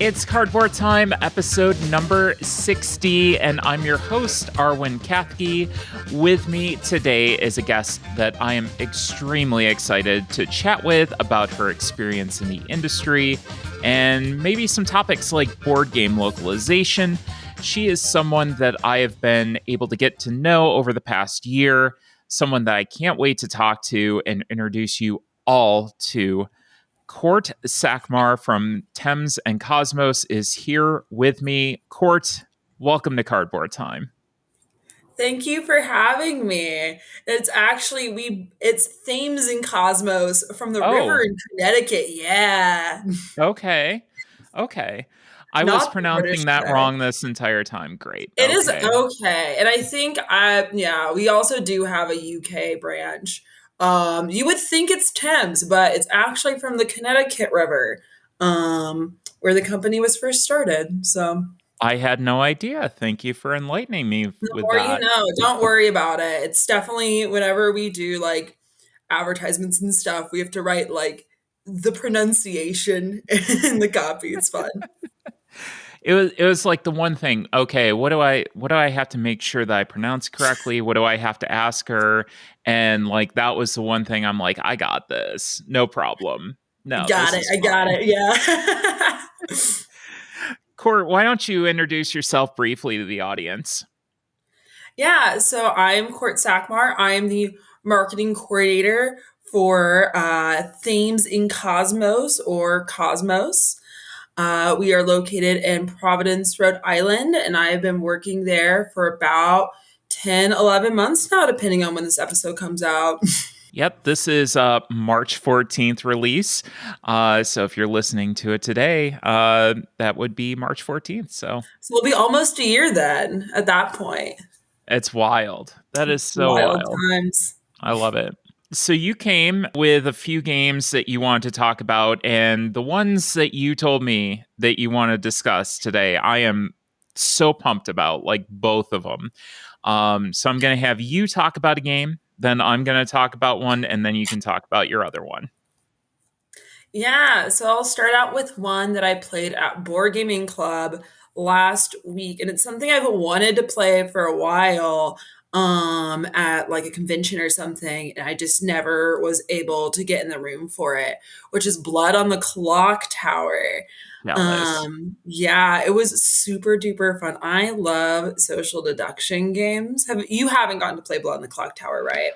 It's Cardboard Time, episode number 60, and I'm your host, Arwen Kathke. With me today is a guest that I am extremely excited to chat with about her experience in the industry and maybe some topics like board game localization. She is someone that I have been able to get to know over the past year, someone that I can't wait to talk to and introduce you all to. Court Sakmar from Thames and Cosmos is here with me. Court, welcome to Cardboard Time. Thank you for having me. It's actually it's Thames and Cosmos from the river in Connecticut. Yeah. Okay. I was Not the British pronouncing that way. wrong this entire time. Great. It is okay. And I think we also do have a UK branch. You would think it's Thames, but it's actually from the Connecticut River, where the company was first started. So I had no idea. Thank you for enlightening me with that. Don't worry about it. It's definitely whenever we do like advertisements and stuff, we have to write like the pronunciation in the copy. It's fun. It was like the one thing. Okay, what do I have to make sure that I pronounce correctly? What do I have to ask her? And like that was the one thing I'm like, I got this. No problem. No. I got it. Yeah. Court, why don't you introduce yourself briefly to the audience? Yeah, so I'm Court Sakmar. I am the marketing coordinator for Thames in Cosmos or Cosmos. We are located in Providence, Rhode Island, and I have been working there for about 10, 11 months now, depending on when this episode comes out. Yep, this is March 14th release. So if you're listening to it today, that would be March 14th. So it'll be almost a year then at that point. It's wild. That is so wild. Times. I love it. So you came with a few games that you wanted to talk about, and the ones that you told me that you want to discuss today, I am so pumped about, like both of them. So I'm going to have you talk about a game, then I'm going to talk about one, and then you can talk about your other one. Yeah, so I'll start out with one that I played at Board Gaming Club last week, and it's something I've wanted to play for a while at like a convention or something, and I just never was able to get in the room for it, which is Blood on the Clocktower. Yeah, it was super duper fun. I love social deduction games. You haven't gotten to play Blood on the Clocktower, right?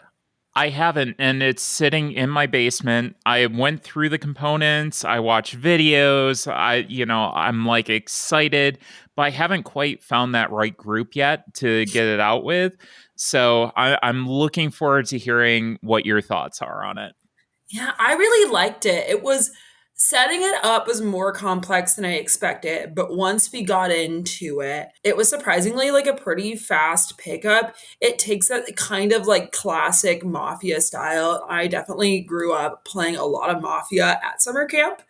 I haven't, and it's sitting in my basement. I went through the components. I watched videos. I'm like excited, but I haven't quite found that right group yet to get it out with. So I'm looking forward to hearing what your thoughts are on it. Yeah, I really liked it. Setting it up was more complex than I expected, but once we got into it, it was surprisingly like a pretty fast pickup. It takes that kind of like classic Mafia style. I definitely grew up playing a lot of Mafia at summer camp,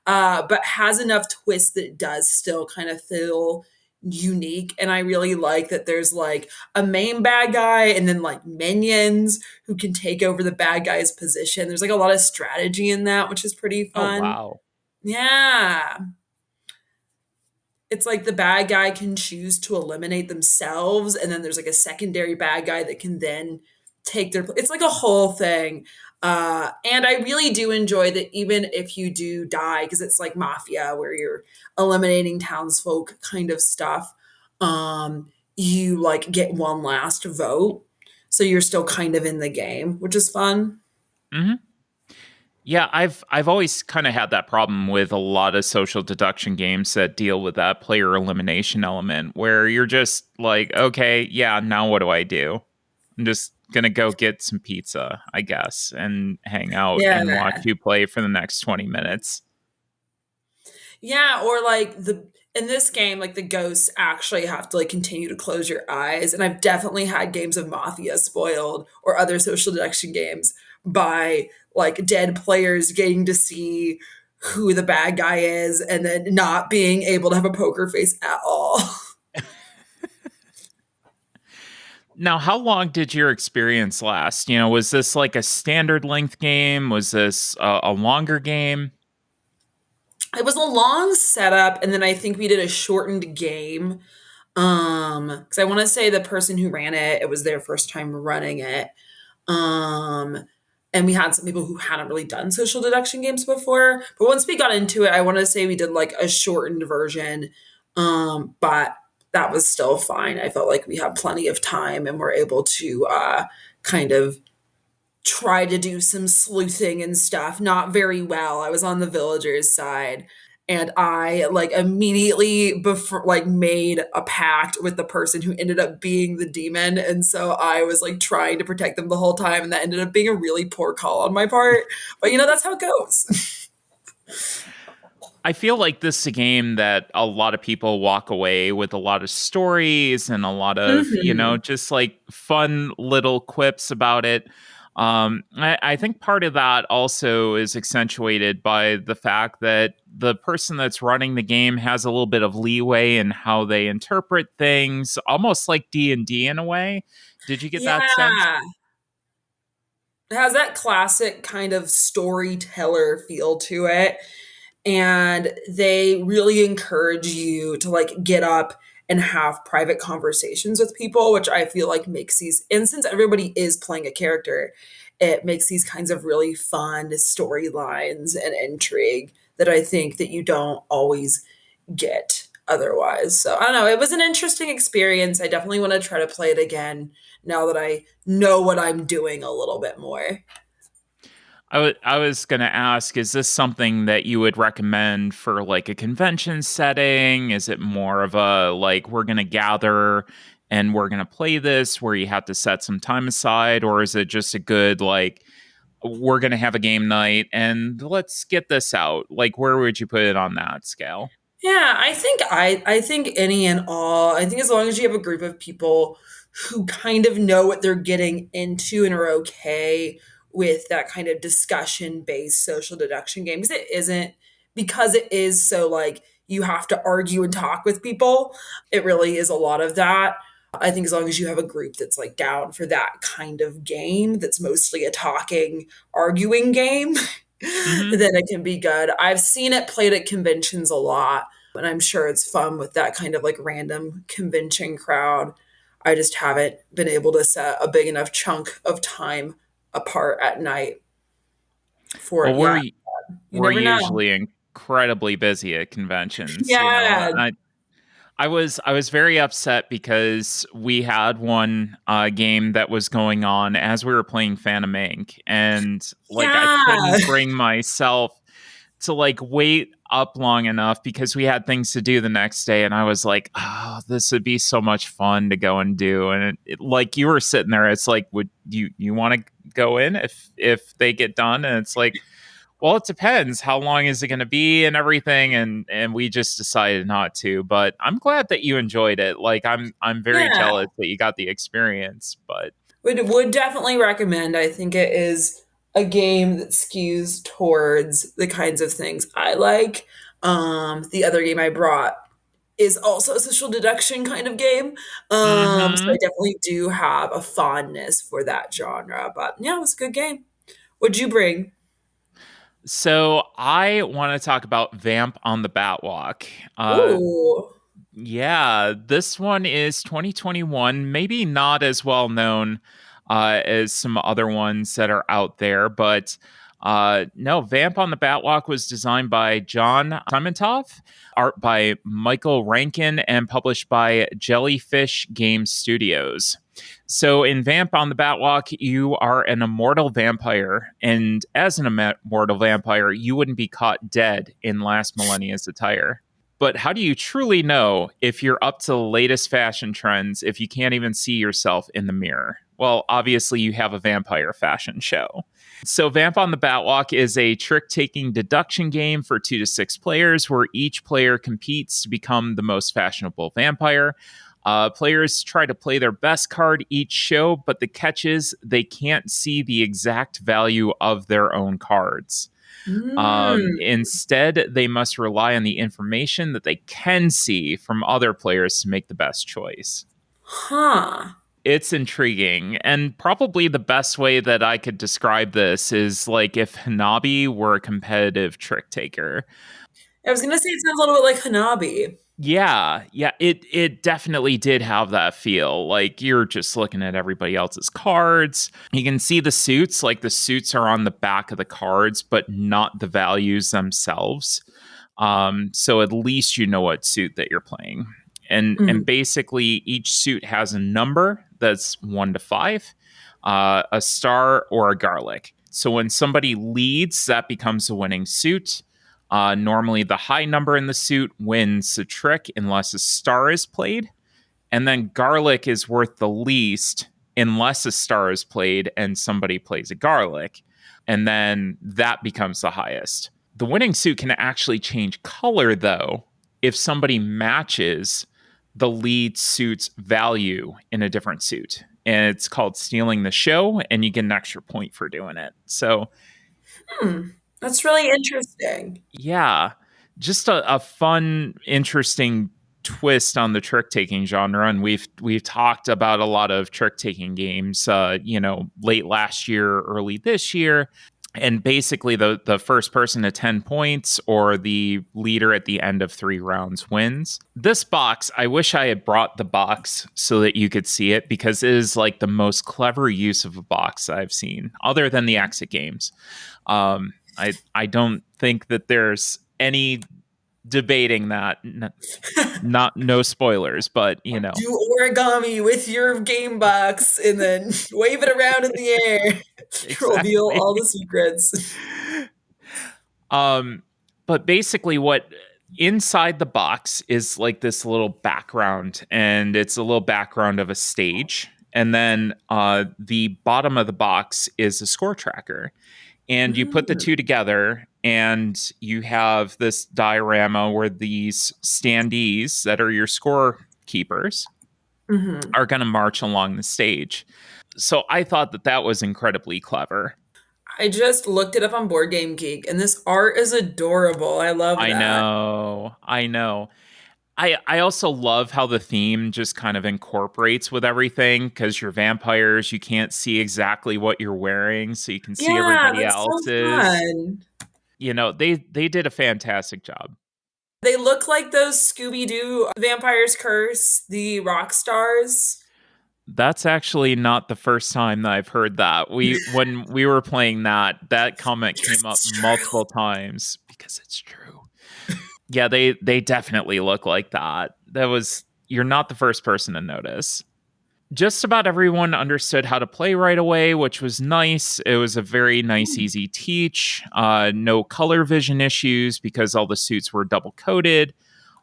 but has enough twists that it does still kind of feel unique. And I really like that there's like a main bad guy and then like minions who can take over the bad guy's position. There's like a lot of strategy in that, which is pretty fun. Oh, wow. Yeah. It's like the bad guy can choose to eliminate themselves, and then there's like a secondary bad guy that can then take their place. It's like a whole thing. And I really do enjoy that even if you do die, because it's like Mafia where you're eliminating townsfolk kind of stuff, you like get one last vote. So you're still kind of in the game, which is fun. Mm-hmm. Yeah, I've always kind of had that problem with a lot of social deduction games that deal with that player elimination element where you're just like, okay, yeah, now what do I do? I'm just going to go get some pizza, I guess, and hang out and watch you play for the next 20 minutes. Yeah, or like in this game, like the ghosts actually have to like continue to close your eyes. And I've definitely had games of Mafia spoiled or other social deduction games by like dead players getting to see who the bad guy is and then not being able to have a poker face at all. Now, how long did your experience last? Was this like a standard length game? Was this a longer game? It was a long setup, and then I think we did a shortened game. Because I want to say the person who ran it, it was their first time running it. Um, and we had some people who hadn't really done social deduction games before. But once we got into it, I want to say we did like a shortened version. But that was still fine. I felt like we had plenty of time and were able to kind of try to do some sleuthing and stuff. Not very well. I was on the villagers side, and I like immediately before like made a pact with the person who ended up being the demon, and so I was like trying to protect them the whole time, and that ended up being a really poor call on my part. But that's how it goes. I feel like this is a game that a lot of people walk away with a lot of stories and a lot of, Hmm. just like fun little quips about it. I think part of that also is accentuated by the fact that the person that's running the game has a little bit of leeway in how they interpret things, almost like D&D in a way. Did you get that sense? Yeah. It has that classic kind of storyteller feel to it. And they really encourage you to like get up and have private conversations with people, which I feel like makes these, and since everybody is playing a character, it makes these kinds of really fun storylines and intrigue that I think that you don't always get otherwise. So I don't know, it was an interesting experience. I definitely want to try to play it again now that I know what I'm doing a little bit more. I was going to ask, is this something that you would recommend for like a convention setting? Is it more of a like, we're going to gather and we're going to play this where you have to set some time aside? Or is it just a good, like, we're going to have a game night and let's get this out? Like, where would you put it on that scale? Yeah, I think any and all. I think as long as you have a group of people who kind of know what they're getting into and are okay with that kind of discussion based social deduction game, because it is so like you have to argue and talk with people. It really is a lot of that. I think as long as you have a group that's like down for that kind of game, that's mostly a talking, arguing game, Hmm. then it can be good. I've seen it played at conventions a lot, and I'm sure it's fun with that kind of like random convention crowd. I just haven't been able to set a big enough chunk of time apart at night for Well, it yet. You we're never know. usually incredibly busy at conventions, Yeah. I was very upset because we had one game that was going on as we were playing Phantom Inc. And like I Yeah. couldn't bring myself to like wait up long enough because we had things to do the next day. And I was like, oh, this would be so much fun to go and do. And like you were sitting there, it's like, would you want to go in if they get done? And it's like, well, it depends. How long is it going to be and everything, and we just decided not to. But I'm glad that you enjoyed it. Like I'm very Yeah. jealous that you got the experience. But Would definitely recommend. I think it is a game that skews towards the kinds of things I like. The other game I brought is also a social deduction kind of game. So I hmm definitely do have a fondness for that genre. But yeah, it was a good game. What'd you bring? so I want to talk about Vamp on the Batwalk. Uh, Ooh. Yeah, this one is 2021, maybe not as well known as some other ones that are out there, but no, Vamp on the Batwalk was designed by John Simantov, art by Michael Rankin, and published by Jellyfish Game Studios. So, in Vamp on the Batwalk, you are an immortal vampire, and as an immortal vampire, you wouldn't be caught dead in last millennia's attire. But how do you truly know if you're up to the latest fashion trends if you can't even see yourself in the mirror? Well, obviously, you have a vampire fashion show. So, Vamp on the Batwalk is a trick taking deduction game for 2 to 6 players where each player competes to become the most fashionable vampire. Players try to play their best card each show, but the catch is they can't see the exact value of their own cards. Mm, Instead, they must rely on the information that they can see from other players to make the best choice. huh. It's intriguing, and probably the best way that I could describe this is like if Hanabi were a competitive trick taker. I was gonna say it sounds a little bit like Hanabi. Yeah, it definitely did have that feel. Like you're just looking at everybody else's cards. You can see the suits, like the suits are on the back of the cards, but not the values themselves. So at least you know what suit that you're playing. And Mhm. basically each suit has a number that's 1 to 5, a star or a garlic. So when somebody leads, that becomes a winning suit. Normally, the high number in the suit wins the trick unless a star is played. And then garlic is worth the least unless a star is played and somebody plays a garlic. And then that becomes the highest. The winning suit can actually change color, though, if somebody matches the lead suit's value in a different suit. And it's called stealing the show, and you get an extra point for doing it. So Hmm. That's really interesting. yeah, just a fun, interesting twist on the trick taking genre, and we've talked about a lot of trick taking games, late last year, early this year, and basically the first person to 10 points or the leader at the end of 3 rounds wins. This box, I wish I had brought the box so that you could see it because it is like the most clever use of a box I've seen, other than the exit games. I don't think that there's any debating that. Not no spoilers, but Do origami with your game box and then wave it around in the air to reveal exactly. all the secrets. Um, but basically, what inside the box is like this little background, and it's a little background of a stage. And then the bottom of the box is a score tracker. And you put the Mm, two together, and you have this diorama where these standees that are your scorekeepers mhm. are going to march along the stage. So I thought that that was incredibly clever. I just looked it up on Board Game Geek, and this art is adorable. I love I that. know. I know. I also love how the theme just kind of incorporates with everything because you're vampires, you can't see exactly what you're wearing, so you can see Yeah, everybody that's so else's. fun. They did a fantastic job. They look like those Scooby Doo Vampire's Curse, the rock stars. That's actually not the first time that I've heard that. When we were playing that comment Because came up it's true. multiple times because it's true. Yeah, they definitely look like that. That was You're not the first person to notice. Just about everyone understood how to play right away, which was nice. It was a very nice, Hmm. easy teach. No color vision issues because all the suits were double coated.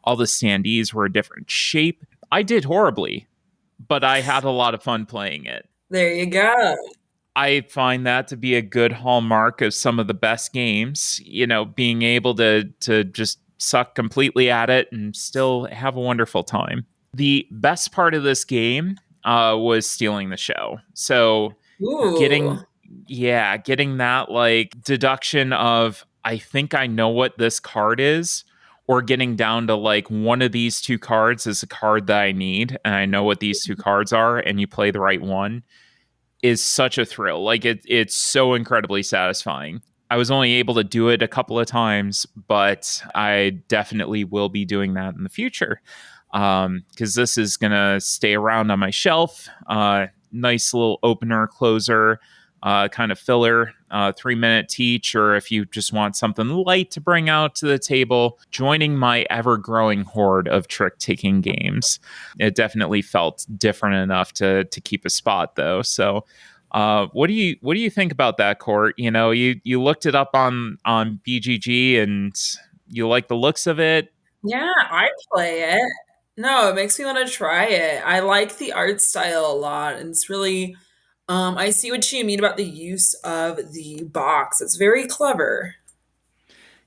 All the standees were a different shape. I did horribly, but I had a lot of fun playing it. There you go. I find that to be a good hallmark of some of the best games, being able to just suck completely at it and still have a wonderful time. The best part of this game was stealing the show. So Ooh. getting getting that like deduction of I think I know what this card is, or getting down to like one of these two cards is a card that I need and I know what these two cards are and you play the right one is such a thrill. Like it's so incredibly satisfying. I was only able to do it a couple of times, but I definitely will be doing that in the future because this is gonna stay around on my shelf. Nice little opener, closer, kind of filler, 3 minute teach, or if you just want something light to bring out to the table, joining my ever growing horde of trick taking games. It definitely felt different enough to keep a spot though. So what do you think about that, Court? You looked it up on BGG and you like the looks of it. Yeah, I play it. No, it makes me want to try it. I like the art style a lot. And it's really, I see what you mean about the use of the box. It's very clever.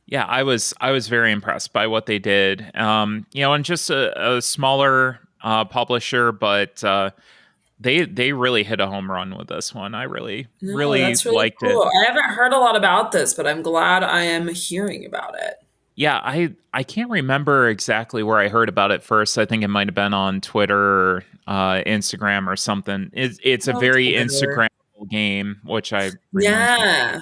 Yeah, I was very impressed by what they did. And just a smaller publisher, but they really hit a home run with this one. I really No, really that's really liked it. cool. I haven't heard a lot about this, but I'm glad I am hearing about it. Yeah, I can't remember exactly where I heard about it first. I think it might have been on Twitter or Instagram or something. It's a Oh, very Twitter. Instagrammable game, which I really enjoy. Yeah.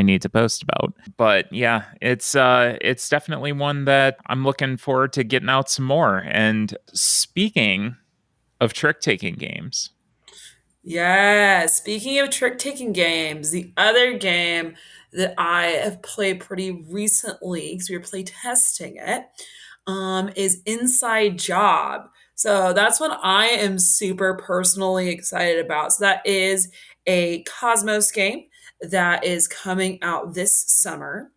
I need to post about. But yeah, it's definitely one that I'm looking forward to getting out some more. And speaking of trick taking games. Yeah, speaking of trick-taking games, the other game that I have played pretty recently, because we were play testing it, is Inside Job. So that's what I am super personally excited about. So that is a Cosmos game that is coming out this summer.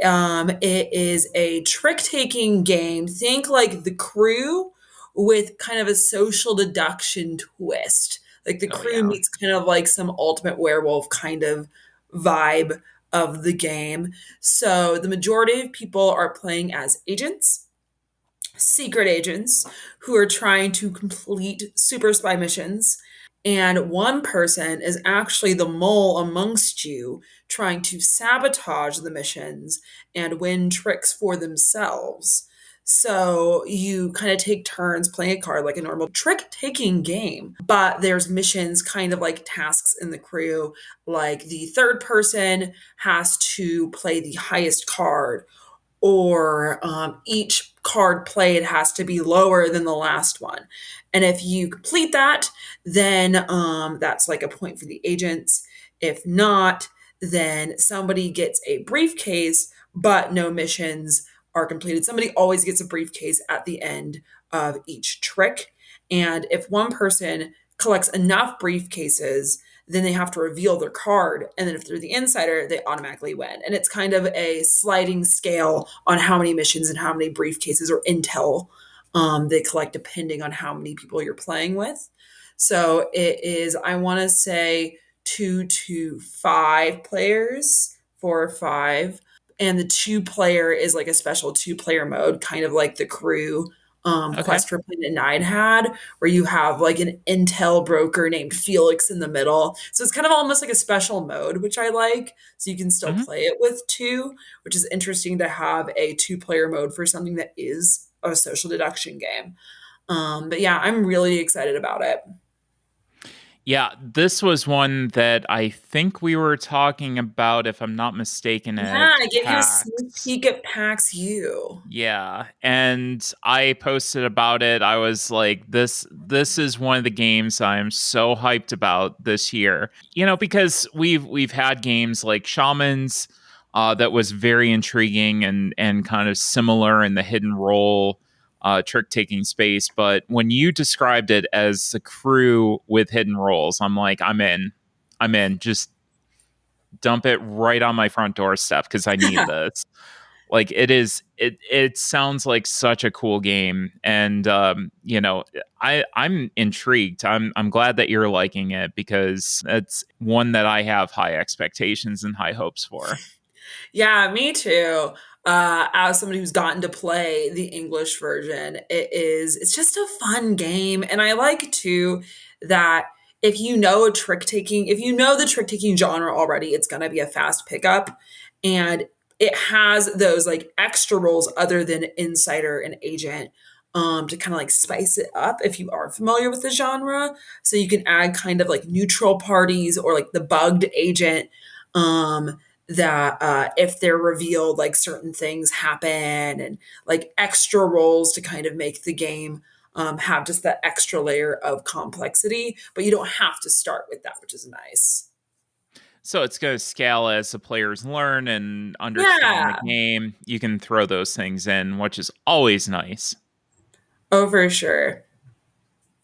It is a trick taking game. Think like The Crew with kind of a social deduction twist. Like The Oh Crew yeah. meets kind of like some ultimate werewolf kind of vibe of the game. So the majority of people are playing as agents, secret agents who are trying to complete super spy missions. And one person is actually the mole amongst you, trying to sabotage the missions and win tricks for themselves. So you kind of take turns playing a card like a normal trick taking game, but there's missions kind of like tasks in the crew. Like the third person has to play the highest card, or each card played has to be lower than the last one. And if you complete that, then that's like a point for the agents. If not, then somebody gets a briefcase, but no missions are completed. Somebody always gets a briefcase at the end of each trick. And if one person collects enough briefcases, then they have to reveal their card. And then if they're the insider, they automatically win. And it's kind of a sliding scale on how many missions and how many briefcases or intel they collect depending on how many people you're playing with. So it is, I want to say, 2 to 5 players, 4 or 5. And the 2 player is like a special 2 player mode, kind of like the crew Okay. Quest for Planet Nine had, where you have like an intel broker named Felix in the middle. So it's kind of almost like a special mode, which I like. So you can still Mhm. play it with two, which is interesting to have a 2 player mode for something that is a social deduction game. But yeah, I'm really excited about it. Yeah, this was one that I think we were talking about, if I'm not mistaken, Yeah, at I gave you a sneak PAX. peek at PAX U. Yeah, and I posted about it. I was like, this is one of the games I'm so hyped about this year. You know, because we've had games like Shamans, that was very intriguing and kind of similar in the hidden role trick taking space. But when you described it as a crew with hidden roles, I'm like, I'm in. I'm in. Just dump it right on my front doorstep because I need this. Like it sounds like such a cool game. And you know, I'm intrigued. I'm glad that you're liking it because it's one that I have high expectations and high hopes for. Yeah, me too. As somebody who's gotten to play the English version, it's just a fun game. And I like too that if you know if you know the trick taking genre already, it's gonna be a fast pickup. And it has those like extra roles other than insider and agent. To kind of like spice it up if you are familiar with the genre. So you can add kind of like neutral parties or like the bugged agent. That if they're revealed, like certain things happen, and like extra roles to kind of make the game have just that extra layer of complexity. But you don't have to start with that, which is nice. So it's going to scale as the players learn and understand the Yeah. game. You can throw those things in, which is always nice. Oh, for sure.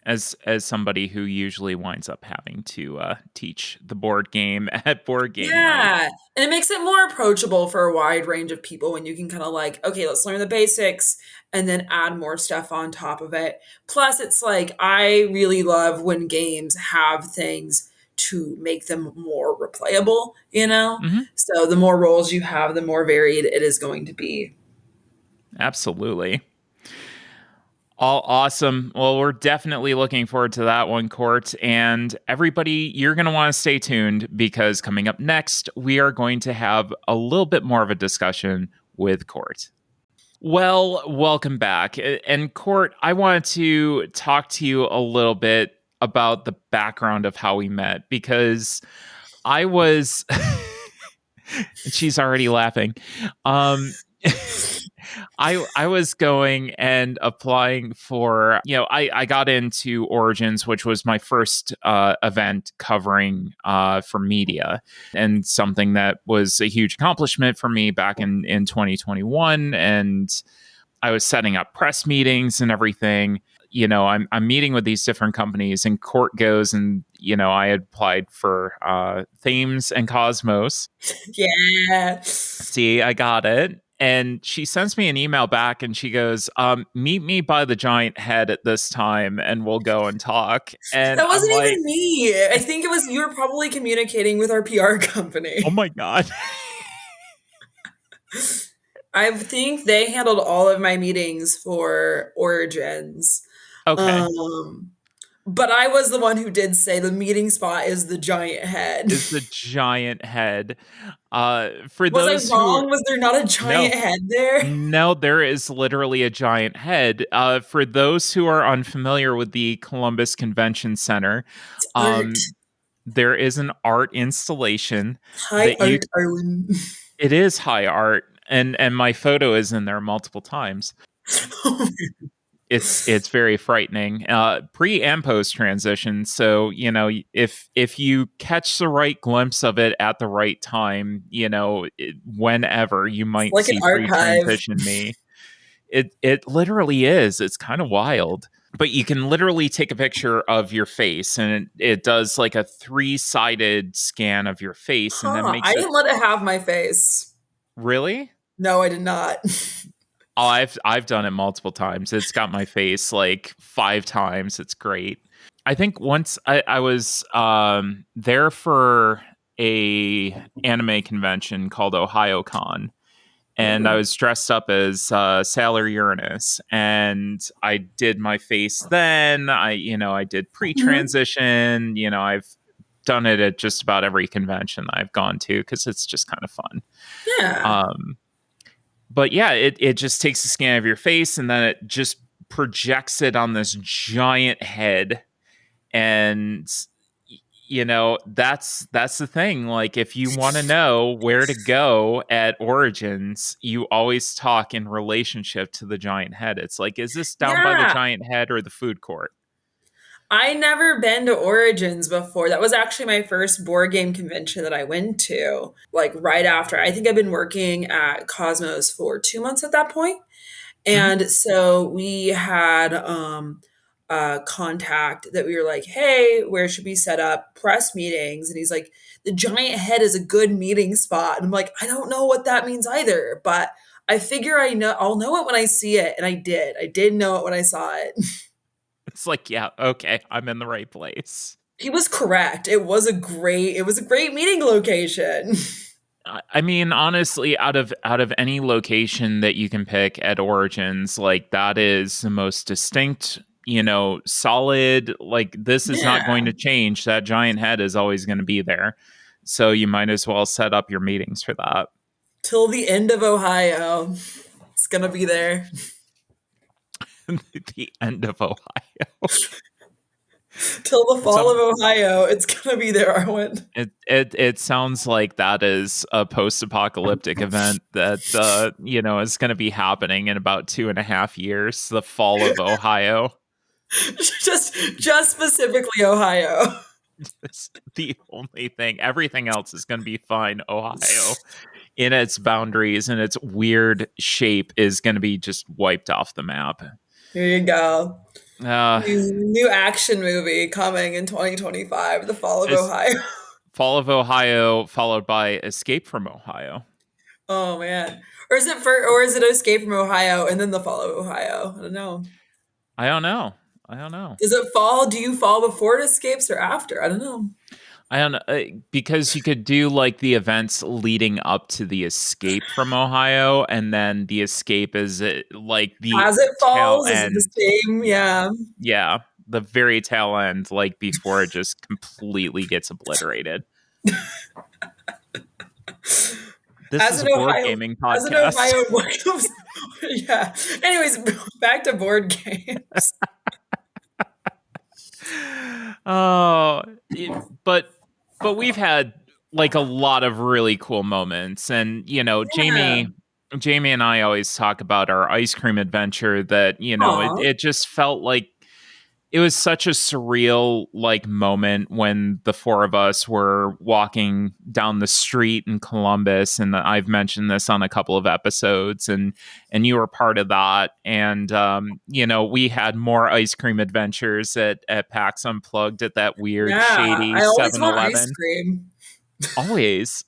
As somebody who usually winds up having to teach the board game at board game night. Yeah. And it makes it more approachable for a wide range of people when you can kind of like, okay, let's learn the basics and then add more stuff on top of it. Plus, it's like, I really love when games have things to make them more replayable, you know? Hmm. So the more roles you have, the more varied it is going to be. Absolutely. All awesome. Well, we're definitely looking forward to that one, Court. And everybody, you're going to want to stay tuned because coming up next, we are going to have a little bit more of a discussion with Court. Well, welcome back. And Court, I wanted to talk to you a little bit about the background of how we met because I was And she's already laughing. Um, I was going and applying for, I got into Origins, which was my first event covering for media, and something that was a huge accomplishment for me back in 2021. And I was setting up press meetings and everything. I'm meeting with these different companies, and Court goes, and I had applied for Thames and Cosmos. Yeah. See, I got it. And she sends me an email back, and she goes, meet me by the giant head at this time and we'll go and talk. And That I'm wasn't like, even me. I think it was you were probably communicating with our PR oh company. my God. I think they handled all of my meetings for Origins. Okay. Um, but I was the one who did say the meeting spot is the giant head. Is the giant head. For Was I those who, wrong? Was there not a no, giant head there? no, there is literally a giant head. For those who are unfamiliar with the Columbus Convention Center, It's art. um, there is an art installation High that you art, Arwen. it is high art, and my photo is in there multiple times. It's very frightening, pre and post transition. So if you catch the right glimpse of it at the right time, whenever you It's might like an see pre archive. transition me. It literally is. It's kind of wild. But you can literally take a picture of your face, and it does like a 3-sided scan of your face, and then Huh. I makes it. didn't let it have my face. Really? No, I did not. Oh, I've done it multiple times. It's got my face like 5 times. It's great. I think once I was there for a anime convention called OhioCon, and I Oh. was dressed up as Sailor Uranus, and I did my face. Then I did Mhm. pre-transition. I've done it at just about every convention I've gone to because it's just kind of fun. Yeah. Um, but yeah, it just takes a scan of your face, and then it just projects it on this giant head. And that's the thing. Like, if you want to know where to go at Origins, you always talk in relationship to the giant head. It's like, is this down by the Yeah. giant head or the food court? I never been to Origins before. That was actually my first board game convention that I went to, like right after. I think I've been working at Cosmos for 2 months at that point. Hmm. And so we had a contact that we were like, hey, where should we set up press meetings? And he's like, the giant head is a good meeting spot. And I'm like, I don't know what that means either, but I figure I'll know it when I see it. And I did. I did know it when I saw it. It's like, yeah, okay, I'm in the right place. He was correct. It was a great meeting location. I mean, honestly, out of any location that you can pick at Origins, like, that is the most distinct, solid. Like, this is not Yeah. going to change. That giant head is always going to be there. So you might as well set up your meetings for that. Till the end of Ohio. It's gonna be there. The end of Ohio. Till the fall So of Ohio, it's gonna be there, Arwen. it sounds like that is a post-apocalyptic event that is going to be happening in about 2.5 years. The fall of Ohio. just specifically Ohio. It's the only thing. Everything else is going to be fine. Ohio, in its boundaries and its weird shape, is going to be just wiped off the map. Here you go. Uh, New action movie coming in 2025, The Fall of is Ohio. Fall of Ohio followed by Escape from Ohio? Oh man. Or is it Escape from Ohio and then The Fall of Ohio? I don't know. I don't know. I don't know. Does it fall? Do you fall before it escapes or after? I don't know. I don't know, because you could do like the events leading up to the escape from Ohio, and then the escape is like the As it tail falls, is it the end. same? Yeah. Yeah, the very tail end, like before it just completely gets obliterated. This As is an a board Ohio, gaming as an podcast. Ohio, yeah. Anyways, back to board games. Oh, it- but but we've had like a lot of really cool moments. And, Yeah. Jamie and I always talk about our ice cream adventure that, it, Aw. it just felt like it was such a surreal like moment when the four of us were walking down the street in Columbus, and I've mentioned this on a couple of episodes, and you were part of that. And we had more ice cream adventures at PAX Unplugged at that weird Yeah. shady I always Seven want ice Eleven. cream. Always.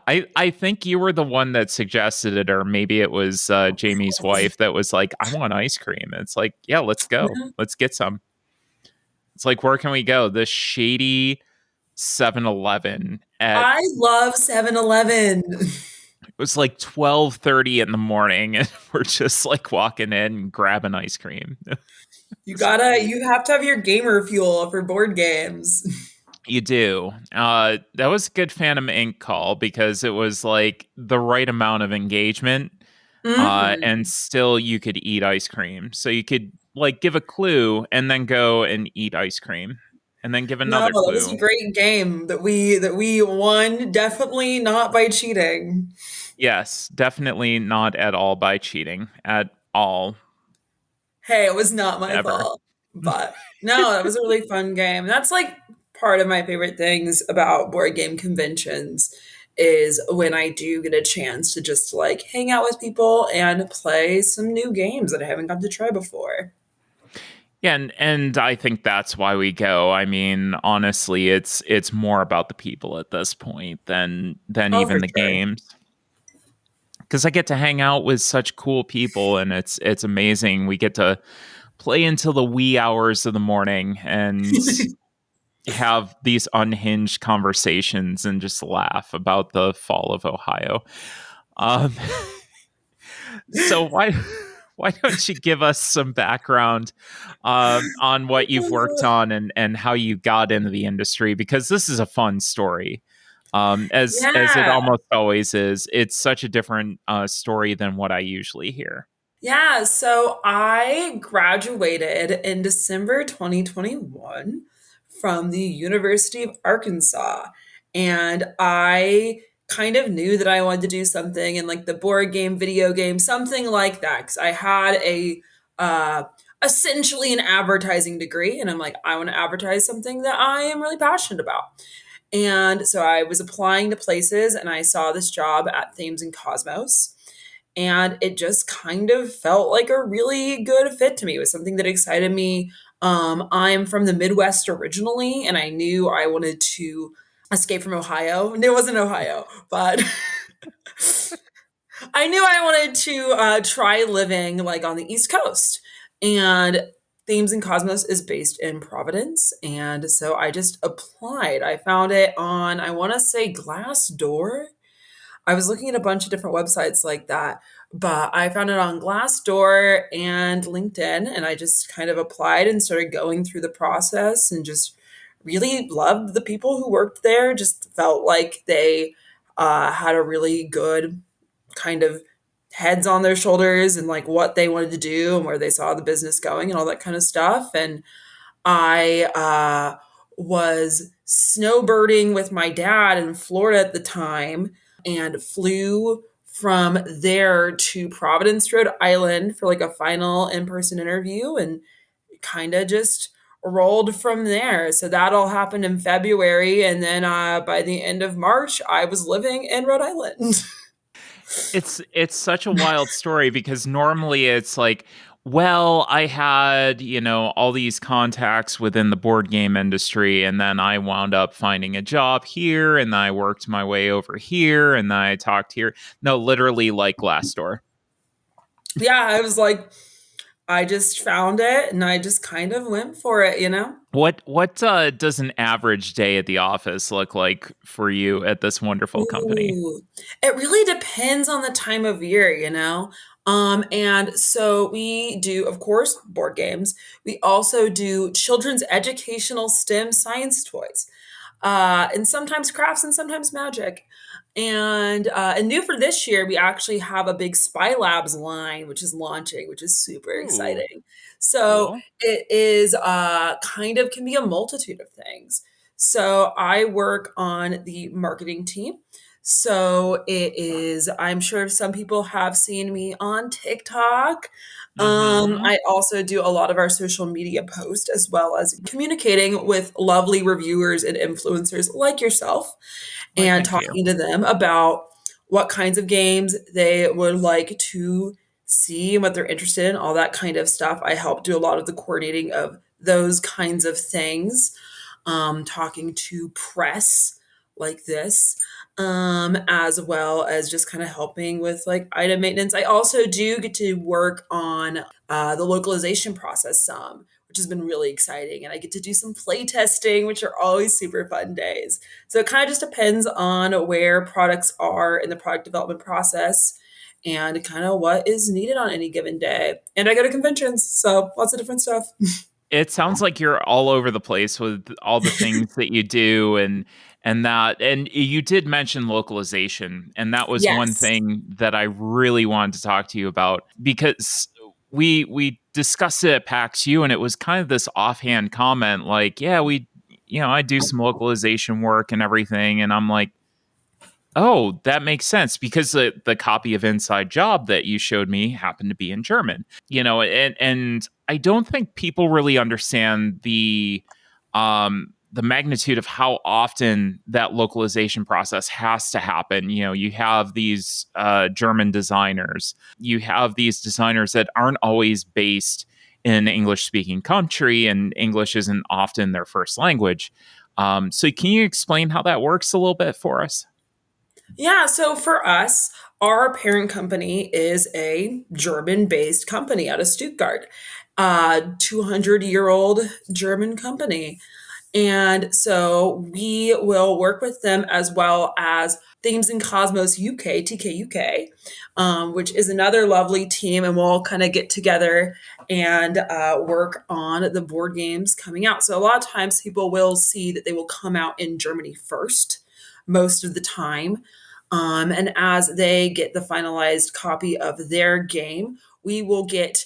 I think you were the one that suggested it, or maybe it was Jamie's wife that was like, I want ice cream. It's like, yeah, let's go. Yeah. Let's get some. It's like, where can we go? This shady 7-Eleven at I love 7-Eleven. it was like 12:30 in the morning, and we're just like walking in and grabbing ice cream. You have to have your gamer fuel for board games. You do. That was a good Phantom Ink call because it was like the right amount of engagement, and Hmm. still you could eat ice cream. So you could like give a clue and then go and eat ice cream, and then give No, another that was a clue. great game that we won, definitely not by cheating. Yes, definitely not at all by cheating at all Hey, it was not my ever. fault. But no, that was a really fun game. That's like part of my favorite things about board game conventions is when I do get a chance to just like hang out with people and play some new games that I haven't got to try before. Yeah, and I think that's why we go. I mean, honestly, it's more about the people at this point than Oh, even for the sure. games. Because I get to hang out with such cool people, and it's amazing. We get to play until the wee hours of the morning and have these unhinged conversations and just laugh about the fall of Ohio. Um, so why don't you give us some background on what you've worked on and how you got into the industry? Because this is a fun story, as it Yeah. almost always is. It's such a different story than what I usually hear. Yeah, so I graduated in December 2021 from the University of Arkansas. And I kind of knew that I wanted to do something in like the board game, video game, something like that. Because I had uh, essentially an advertising degree. And I'm like, I want to advertise something that I am really passionate about. And so I was applying to places and I saw this job at Thames and Cosmos, and it just kind of felt like a really good fit to me. It was something that excited me. I'm from the Midwest originally, and I knew I wanted to escape from Ohio. And it wasn't Ohio, but I knew I wanted to try living like on the East Coast. And Themes and Cosmos is based in Providence, and so I just applied. I found it on, I want to say, Glassdoor. I was looking at a bunch of different websites like that, but I found it on Glassdoor and LinkedIn, and I just kind of applied and started going through the process and just really loved the people who worked there. Just felt like they had a really good kind of heads on their shoulders and like what they wanted to do and where they saw the business going and all that kind of stuff. And I was snowbirding with my dad in Florida at the time and flew from there to Providence, Rhode Island for like a final in person interview and kind of just rolled from there. So that all happened in February. And then by the end of March, I was living in Rhode Island. It's such a wild story because normally it's like, well, I had, all these contacts within the board game industry, and then I wound up finding a job here, and I worked my way over here, and I talked here. No, literally like Glassdoor. Yeah, I was like, I just found it and I just kind of went for it. What does an average day at the office look like for you at this wonderful company? Ooh, it really depends on the time of year. And so we do, of course, board games. We also do children's educational STEM science toys, and sometimes crafts and sometimes magic. And new for this year, we actually have a big Spy Labs line, which is launching, which is super Ooh, exciting. So cool. it is kind of can be a multitude of things. So I work on the marketing team. So it is, I'm sure some people have seen me on TikTok. Mm-hmm. I also do a lot of our social media posts as well as communicating with lovely reviewers and influencers like yourself Why, and thank you. talking to them about what kinds of games they would like to see, what they're interested in, all that kind of stuff. I help do a lot of the coordinating of those kinds of things, talking to press like this, as well as just kind of helping with like item maintenance. I also do get to work on the localization process some, which has been really exciting. And I get to do some play testing, which are always super fun days. So it kind of just depends on where products are in the product development process and kind of what is needed on any given day. And I go to conventions, so lots of different stuff. It sounds like you're all over the place with all the things that you do and you did mention localization, and that was one Yes. thing that I really wanted to talk to you about because we discussed it at PAX U, and it was kind of this offhand comment like, yeah, we I do some localization work and everything, and I'm like, oh, that makes sense because the copy of Inside Job that you showed me happened to be in German. And I don't think people really understand the magnitude of how often that localization process has to happen. You have these German designers, you have these designers that aren't always based in an English speaking country, and English isn't often their first language. So can you explain how that works a little bit for us? Yeah, so for us, our parent company is a German based company out of Stuttgart, 200-year-old German company. And so we will work with them as well as Themes and Cosmos UK, TKUK, which is another lovely team. And we'll kind of get together and work on the board games coming out. So a lot of times people will see that they will come out in Germany first, most of the time. And as they get the finalized copy of their game, we will get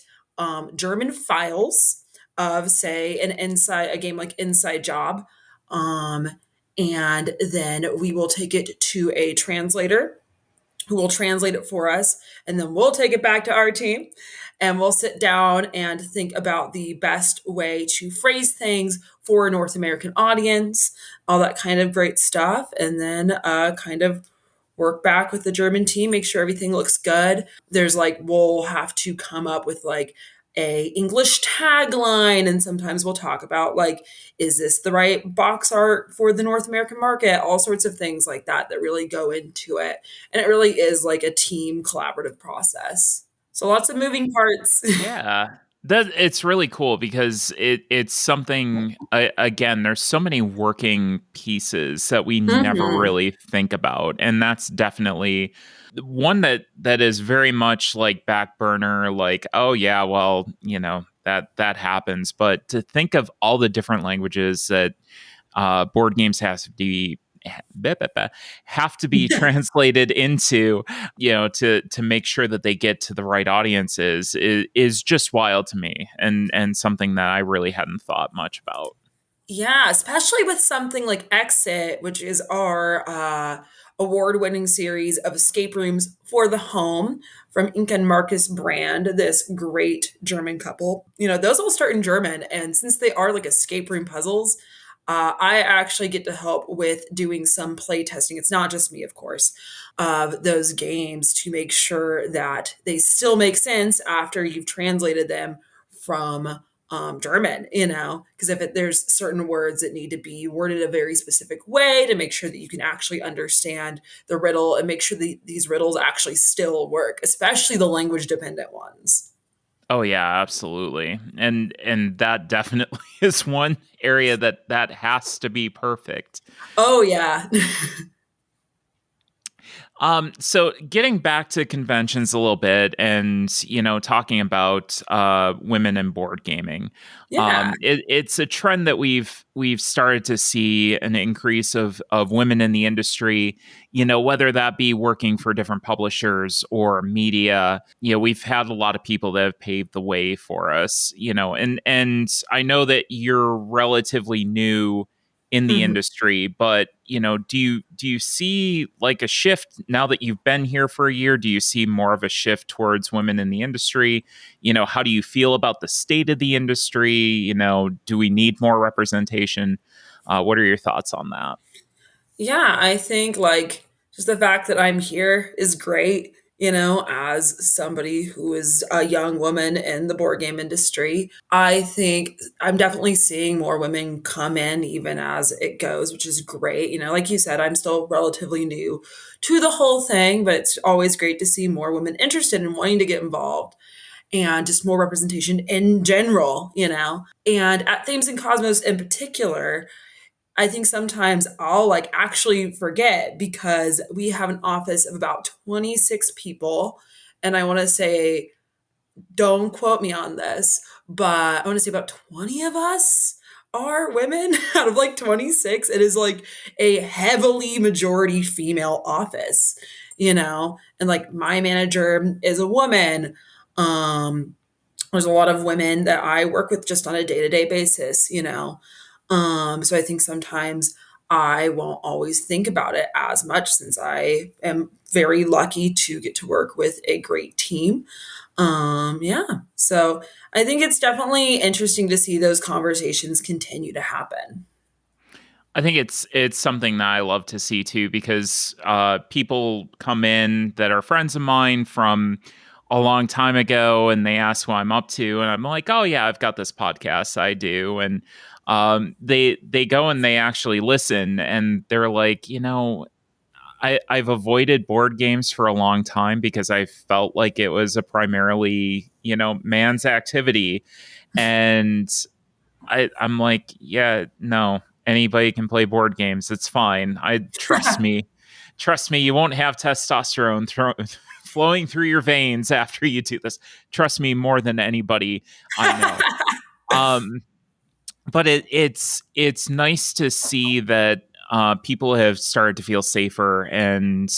German files of, say, a game like Inside Job, um, and then we will take it to a translator who will translate it for us, and then we'll take it back to our team, and we'll sit down and think about the best way to phrase things for a North American audience, all that kind of great stuff, and then kind of work back with the German team, make sure everything looks good. There's like we'll have to come up with like a English tagline, and sometimes we'll talk about like, is this the right box art for the North American market? All sorts of things like that that really go into it. And it really is like a team collaborative process. So lots of moving parts. Yeah. That it's really cool because it's something again, there's so many working pieces that we never Mhm. really think about. And that's definitely one that is very much like back burner, like, oh yeah, well, that happens. But to think of all the different languages that board games have to be translated into, to make sure that they get to the right audiences is just wild to me, and something that I really hadn't thought much about. Yeah, especially with something like Exit, which is our award-winning series of escape rooms for the home from Inka and Marcus Brand, this great German couple. Those all start in German, and since they are like escape room puzzles, I actually get to help with doing some play testing. It's not just me, of course, of those games to make sure that they still make sense after you've translated them from German, because there's certain words that need to be worded a very specific way to make sure that you can actually understand the riddle and make sure that these riddles actually still work, especially the language dependent ones. Oh yeah, absolutely. And that definitely is one area that has to be perfect. Oh, yeah. So getting back to conventions a little bit, and talking about women in board gaming, Yeah. it's a trend that we've started to see an increase of women in the industry. Whether that be working for different publishers or media. We've had a lot of people that have paved the way for us. And I know that you're relatively new in the Mhm. industry. But do you see like a shift now that you've been here for a year? Do you see more of a shift towards women in the industry? How do you feel about the state of the industry? Do we need more representation? What are your thoughts on that? Yeah, I think like just the fact that I'm here is great, as somebody who is a young woman in the board game industry. I think I'm definitely seeing more women come in even as it goes, which is great. Like you said, I'm still relatively new to the whole thing, but it's always great to see more women interested in wanting to get involved and just more representation in general. And at Thames and Cosmos in particular, I think sometimes I'll like actually forget because we have an office of about 26 people. And I want to say, don't quote me on this, but I want to say about 20 of us are women out of like 26. It is like a heavily majority female office. And like my manager is a woman. Um, there's a lot of women that I work with just on a day-to-day basis. So I think sometimes I won't always think about it as much since I am very lucky to get to work with a great team. Yeah. So I think it's definitely interesting to see those conversations continue to happen. I think it's something that I love to see too, because people come in that are friends of mine from a long time ago, and they ask what I'm up to, and I'm like, oh yeah, I've got this podcast I do, and they go and they actually listen, and they're like, I've avoided board games for a long time because I felt like it was a primarily man's activity, and I'm like, yeah, no, anybody can play board games. It's fine. I trust me. You won't have testosterone flowing through your veins after you do this. Trust me more than anybody I know. Um, but it's nice to see that people have started to feel safer and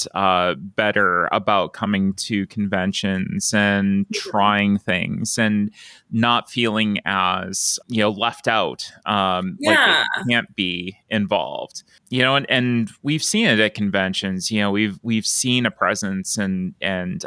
better about coming to conventions and trying things and not feeling as left out, like they Yeah. can't be involved. And we've seen it at conventions. We've seen a presence, and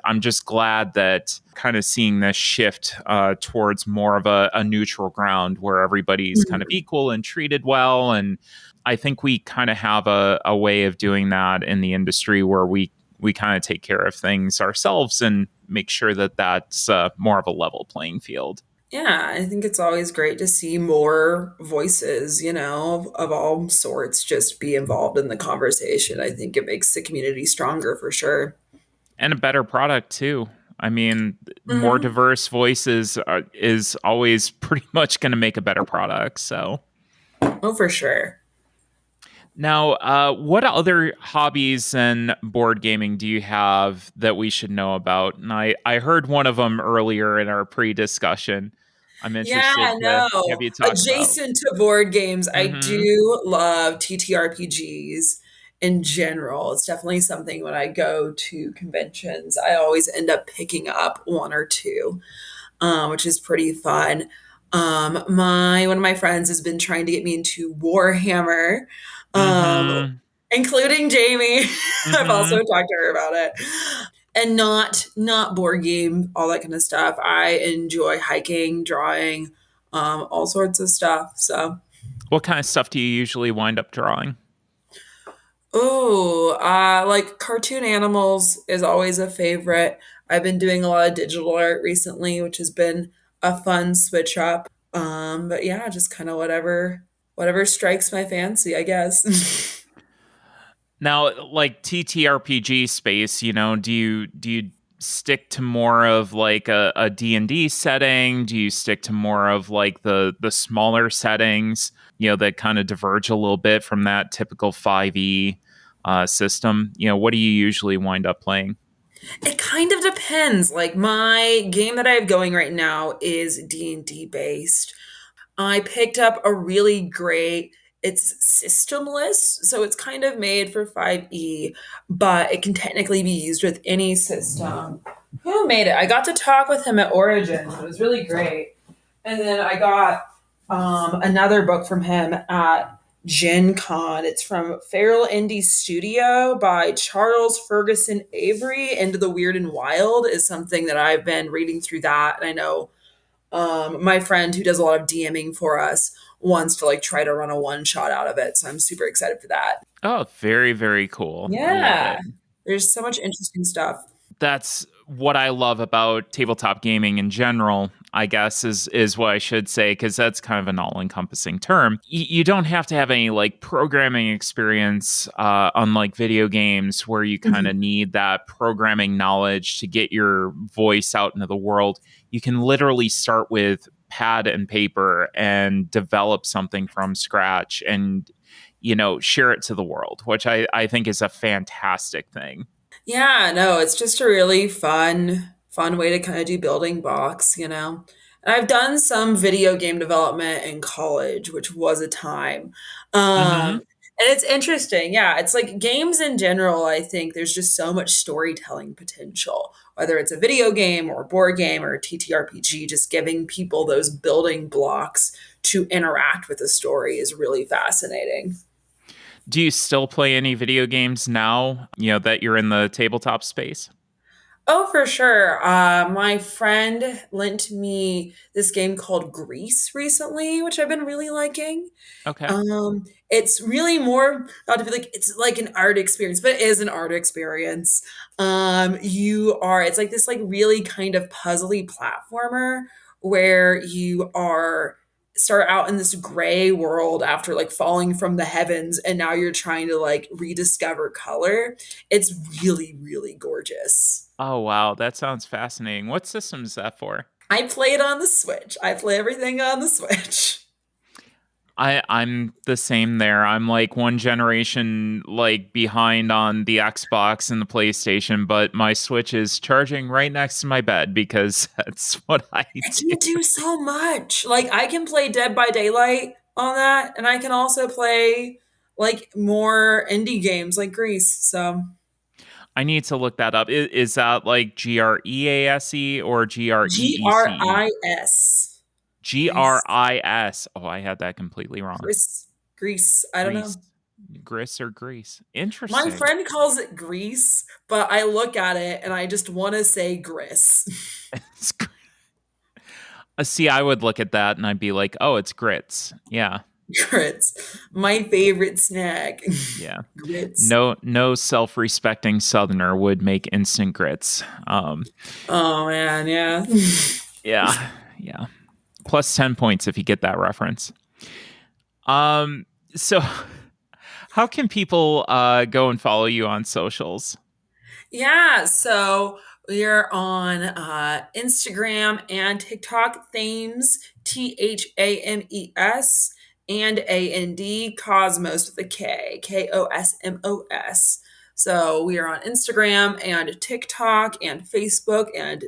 I'm just glad that kind of seeing this shift towards more of a neutral ground where everybody's kind of Mhm. equal and treated well. And I think we kind of have a way of doing that in the industry where we kind of take care of things ourselves and make sure that that's more of a level playing field. Yeah, I think it's always great to see more voices, of all sorts just be involved in the conversation. I think it makes the community stronger for sure. And a better product too. I mean, more Hmm. diverse voices is always pretty much going to make a better product. So Oh, for sure. now, what other hobbies and board gaming do you have that we should know about? And I heard one of them earlier in our pre-discussion. I'm Yeah, interested to have no. you talk about. Adjacent to board games, I Mm-hmm. do love TTRPGs in general. It's definitely something when I go to conventions, I always end up picking up one or two, which is pretty fun. My one of my friends has been trying to get me into Warhammer, um, Mm-hmm. including Jamie. I've also Mm-hmm. talked to her about it. And not board game, all that kind of stuff. I enjoy hiking, drawing, all sorts of stuff. So, What kind of stuff do you usually wind up drawing? oh, like cartoon animals is always a favorite. I've been doing a lot of digital art recently, which has been a fun switch up. But yeah, just kind of whatever strikes my fancy, I guess. Now, like TTRPG space, do you stick to more of like a D&D setting? Do you stick to more of like the smaller settings, that kind of diverge a little bit from that typical 5e system? What do you usually wind up playing? It kind of depends. Like my game that I have going right now is D&D based. I picked up a really great, it's systemless, so it's kind of made for 5e, but it can technically be used with any system. Who made it? I got to talk with him at Origins. It was really great. And then I got another book from him at Gen Con. It's from Feral Indie Studio by Charles Ferguson Avery. Into the Weird and Wild is something that I've been reading through that. And I know my friend who does a lot of DMing for us wants to like try to run a one shot out of it. So I'm super excited for that. Oh, very, very cool. Love Yeah. it. There's so much interesting stuff. That's what I love about tabletop gaming in general, I guess is what I should say, because that's kind of an all-encompassing term. You don't have to have any like programming experience, unlike video games where you kind of Mhm. need that programming knowledge to get your voice out into the world. You can literally start with pad and paper and develop something from scratch and share it to the world, which I think is a fantastic thing. Yeah, no, it's just a really fun way to kind of do building blocks, you know. And I've done some video game development in college, which was a time. Hmm. And it's interesting. Yeah, it's like games in general, I think there's just so much storytelling potential, whether it's a video game or a board game or a TTRPG, just giving people those building blocks to interact with the story is really fascinating. Do you still play any video games now, that you're in the tabletop space? Oh, for sure. My friend lent me this game called Grease recently, which I've been really liking. Okay. It's really more not to be like it's like an art experience, but it is an art experience. It's like this like really kind of puzzly platformer where you are start out in this gray world after like falling from the heavens, and now you're trying to like rediscover color. It's really, really gorgeous. Oh, wow. That sounds fascinating. What system is that for? I play it on the Switch. I play everything on the Switch. I'm the same there. I'm like one generation like behind on the Xbox and the PlayStation, but my Switch is charging right next to my bed because that's what I It do. can do so much. Like I can play Dead by Daylight on that, and I can also play like more indie games like Grease. So I need to look that up. Is that like GREASE or G R GREECE? I S. Grease. GRIS. Oh, I had that completely wrong. Grease. Grease. I don't Grease. know. Gris or Grease. My Interesting. friend calls it Grease, but I look at it and I just want to say Gris. See, I would look at that and I'd be like, oh, it's grits. Yeah. Grits. My favorite snack. Yeah. Grits. No self-respecting Southerner would make instant grits. Oh man, yeah. Yeah. Yeah. Plus 10 points if you get that reference. So how can people go and follow you on socials? Yeah, so we're on Instagram and TikTok, Thames, Thames, and AND, Cosmos with a K, Kosmos. So we are on Instagram and TikTok and Facebook and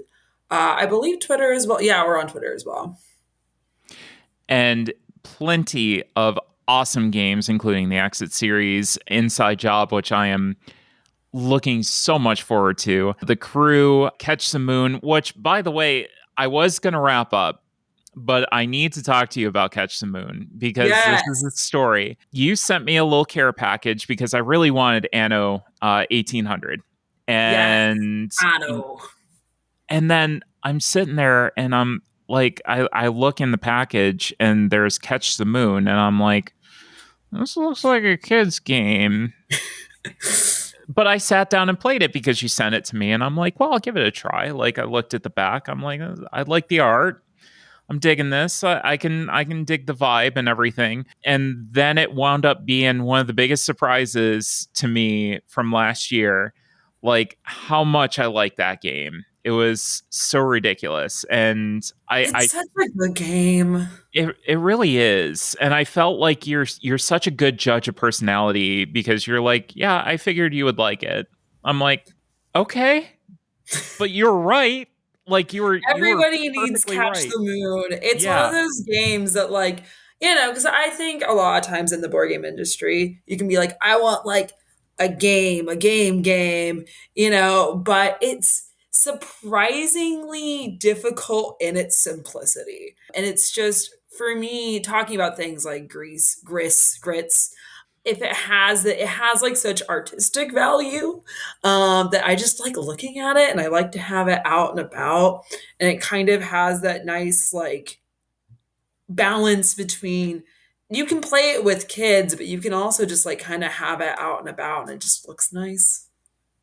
I believe Twitter as well. Yeah, we're on Twitter as well. And plenty of awesome games, including the Exit series, Inside Job, which I am looking so much forward to. The Crew, Catch the Moon, which, by the way, I was going to wrap up, but I need to talk to you about Catch the Moon because this is a Yes, story. You sent me a little care package because I really wanted Anno 1800. yes, And I know. and then I'm sitting there and I'm like, I look in the package and there's Catch the Moon, and I'm like, this looks like a kid's game. But I sat down and played it because you sent it to me, and I'm like, well, I'll give it a try. Like I looked at the back, I'm like, I like the art. I'm digging this. I can dig the vibe and everything. And then it wound up being one of the biggest surprises to me from last year, like how much I like that game. It was so ridiculous, and I It's such a good game. it really is. And I felt like you're such a good judge of personality because you're like, yeah, I figured you would like it. I'm like, okay, but you're right. Like you were Everybody needs perfectly Catch right. the Moon. It's one of Yeah. those games that, like, because I think a lot of times in the board game industry, you can be like, I want like a game, but it's surprisingly difficult in its simplicity. And it's just for me, talking about things like grits, if it has like such artistic value, that I just like looking at it and I like to have it out and about. And it kind of has that nice like balance between you can play it with kids, but you can also just like kind of have it out and about and it just looks nice.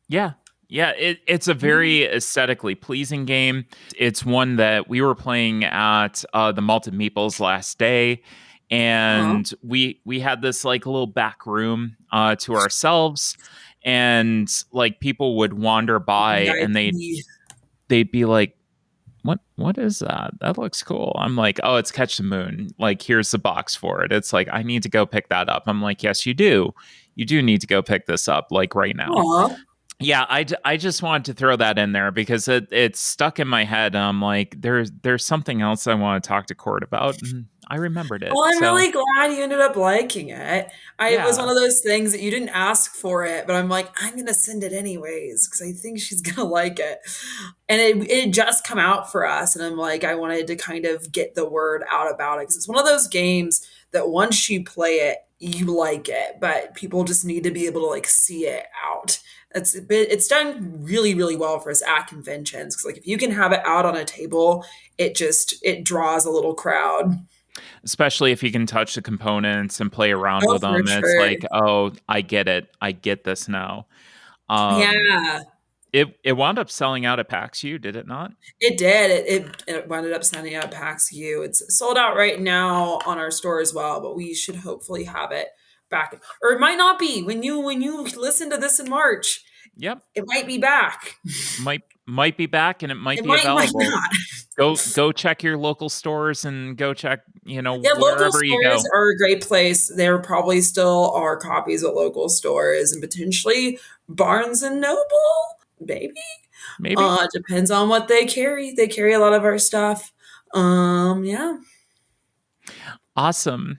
Yeah. Yeah, it's a very aesthetically pleasing game. It's one that we were playing at the Malted Meeples last day, Huh. and we had this like little back room to ourselves, and like people would wander by and VIP. they'd be like, what is that? That looks cool. I'm like, oh, it's Catch the Moon. Like, here's the box for it. It's like, I need to go pick that up. I'm like, yes, you do. You do need to go pick this up, like right now. Aw. Yeah, I just wanted to throw that in there because it's stuck in my head. I'm like, there's something else I want to talk to Court about, and I remembered it. Well, I'm So really glad you ended up liking it. It was yeah, one of those things that you didn't ask for it, but I'm like, I'm gonna send it anyways because I think she's gonna like it. And it just come out for us, and I'm like, I wanted to kind of get the word out about it because it's one of those games that once you play it, you like it, but people just need to be able to like see it out. It's done really really well for us at conventions because like if you can have it out on a table, it draws a little crowd. especially if you can touch the components and play around Oh, with for them. It's sure. like, oh, I get it. I get this now. Um, Yeah, it wound up selling out at PAX U, did it not? it did. It wound up sending out PAX U. It's sold out right now on our store as well, but we should hopefully have it back. Or it might not be when you listen to this in March. Yep, It might be back. might be back and it might It be might available. not. Go check your local stores and go check, Yeah, local wherever you stores go. are a great place. There probably still are copies at local stores and potentially Barnes and Noble, maybe. Maybe. Depends on what they carry. They carry a lot of our stuff. Yeah. Awesome.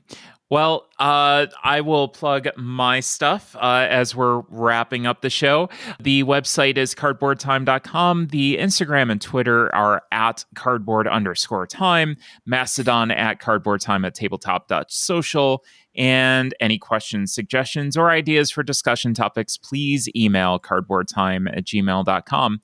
Well, I will plug my stuff as we're wrapping up the show. The website is cardboardtime.com. The Instagram and Twitter are at cardboard_time. Mastodon at cardboardtime at tabletop.social. And any questions, suggestions, or ideas for discussion topics, please email cardboardtime@gmail.com.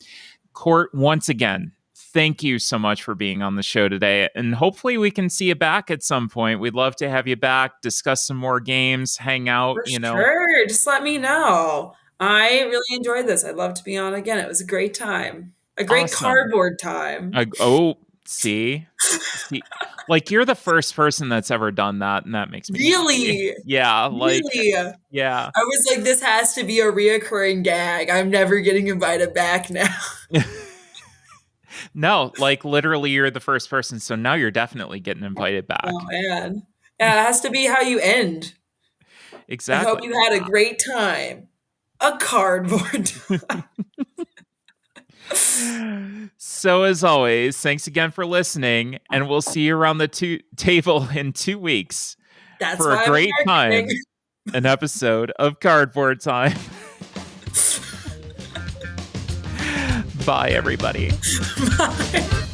Court, once again, thank you so much for being on the show today. And hopefully we can see you back at some point. We'd love to have you back, discuss some more games, hang out, For sure. Just let me know. I really enjoyed this. I'd love to be on again. It was a great time. A great Awesome. cardboard time. Oh, see, like you're the first person that's ever done that, and that makes me happy. Really? Yeah, like, Really? yeah. I was like, this has to be a reoccurring gag. I'm never getting invited back now. No, like literally you're the first person, so now you're definitely getting invited Oh back. man. Yeah, it has to be how you end. I hope Exactly. you had a great time. A cardboard. So, as always, thanks again for listening, and we'll see you around the table in 2 weeks That's for a why I'm great marketing. time, an episode of Cardboard Time. Bye, everybody. Bye.